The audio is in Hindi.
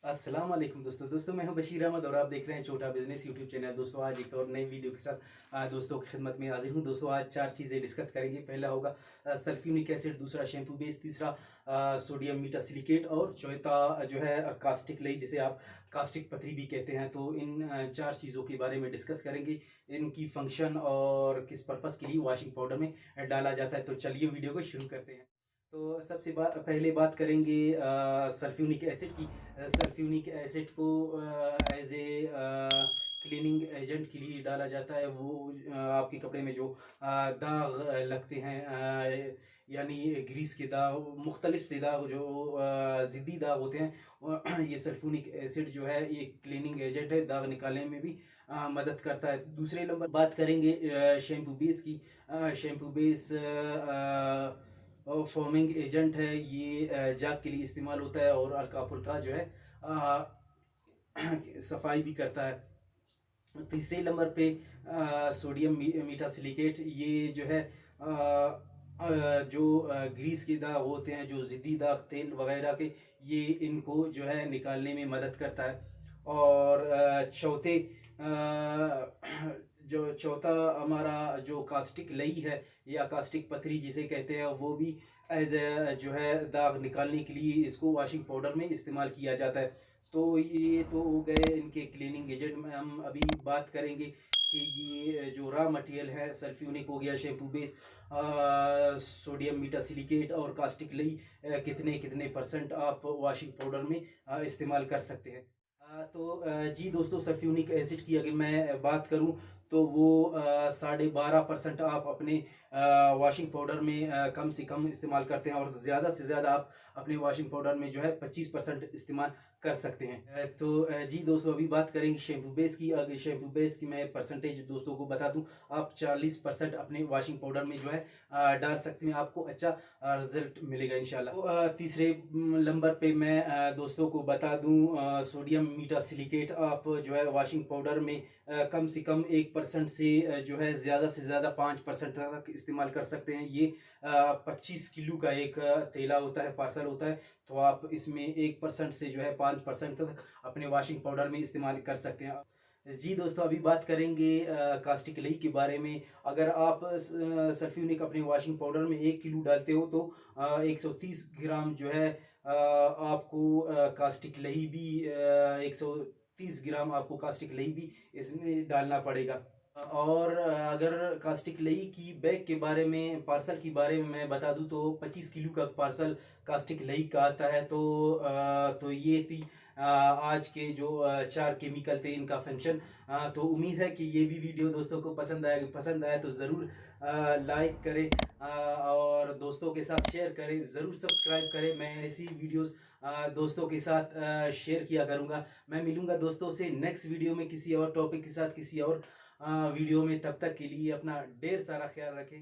अस्सलाम वालेकुम दोस्तों मैं हूं बशीर अहमद और आप देख रहे हैं छोटा बिजनेस यूट्यूब चैनल। दोस्तों आज एक और नई वीडियो के साथ दोस्तों की खिदमत में हाजिर हूं। दोस्तों आज चार चीज़ें डिस्कस करेंगे। पहला होगा सल्फ्यूनिक एसिड, दूसरा शैम्पू बेस, तीसरा सोडियम मेटासिलिकेट और चौथा जो है कास्टिक लई, जिसे आप कास्टिक पथरी भी कहते हैं। तो इन चार चीज़ों के बारे में डिस्कस करेंगे, इनकी फंक्शन और किस पर्पज़ के लिए वॉशिंग पाउडर में डाला जाता है। तो चलिए वीडियो को शुरू करते हैं। तो सबसे पहले बात करेंगे सल्फ्यूनिक एसिड की। सल्फ्यूनिक एसिड को एज ए क्लीनिंग एजेंट के लिए डाला जाता है। वो आपके कपड़े में जो दाग लगते हैं, यानी ग्रीस के दाग, मुख्तलिफ से दाग जो ज़िद्दी दाग होते हैं, ये सल्फ्यूनिक एसिड जो है ये क्लीनिंग एजेंट है, दाग निकालने में भी मदद करता है। दूसरे नंबर बात करेंगे शैम्पू बेस की। शैम्पू बेस फॉर्मिंग एजेंट है। ये जाग के लिए इस्तेमाल होता है और हल्का फुल्का जो है सफाई भी करता है। तीसरे नंबर पे सोडियम मेटासिलिकेट, ये जो है जो ग्रीस के दाग होते हैं, जो ज़िद्दी दाग तेल वगैरह के, ये इनको जो है निकालने में मदद करता है। और जो चौथा हमारा जो कास्टिक लई है या कास्टिक पथरी जिसे कहते हैं, वो भी एज ए जो है दाग निकालने के लिए इसको वॉशिंग पाउडर में इस्तेमाल किया जाता है। तो ये तो हो गए इनके क्लीनिंग एजेंट में। हम अभी बात करेंगे कि ये जो रॉ मटेरियल है, सल्फ्यूनिक हो गया, शैम्पू बेस, सोडियम मेटासिलिकेट और कास्टिक लई, कितने कितने परसेंट आप वॉशिंग पाउडर में इस्तेमाल कर सकते हैं। जी दोस्तों, सल्फ्यूनिक एसिड की अगर मैं बात करूं तो वो 12.5% आप अपने वॉशिंग पाउडर में कम से कम इस्तेमाल करते हैं, और ज़्यादा से ज़्यादा आप अपने वॉशिंग पाउडर में जो है 25% इस्तेमाल कर सकते हैं। जी दोस्तों, अभी बात करेंगे शैम्पू बेस की। अगर शैम्पू बेस की मैं परसेंटेज दोस्तों को बता दूं, आप 40% अपने वॉशिंग पाउडर में जो है डाल सकते हैं, आपको अच्छा रिजल्ट मिलेगा इंशाल्लाह। तो तीसरे नंबर पे मैं दोस्तों को बता दूं सोडियम मेटासिलिकेट। आप जो है वॉशिंग पाउडर में कम से कम 1% से जो है ज़्यादा से ज़्यादा 5% तक इस्तेमाल कर सकते हैं। ये 25 किलो का एक थैला होता है, पार्सल होता है। तो आप इसमें 1% से जो है 5% तक अपने वॉशिंग पाउडर में इस्तेमाल कर सकते हैं। जी दोस्तों, अभी बात करेंगे कास्टिक लई के बारे में। अगर आप सल्फ्यूनिक अपने वॉशिंग पाउडर में 1 किलो डालते हो तो 130 ग्राम जो है आपको कास्टिक लई भी 130 ग्राम आपको कास्टिक लई भी इसमें डालना पड़ेगा। और अगर कास्टिक लई की बैग के बारे में, पार्सल के बारे में मैं बता दूं तो 25 किलो का पार्सल कास्टिक लई का आता है। तो ये थी आज के जो चार केमिकल थे, इनका फंक्शन। तो उम्मीद है कि ये भी वीडियो दोस्तों को पसंद आया तो ज़रूर लाइक करें और दोस्तों के साथ शेयर करें, ज़रूर सब्सक्राइब करें। मैं ऐसी वीडियोस दोस्तों के साथ शेयर किया करूँगा। मैं मिलूँगा दोस्तों से नेक्स्ट वीडियो में किसी और टॉपिक के साथ, किसी और वीडियो में। तब तक के लिए अपना ढेर सारा ख्याल रखें।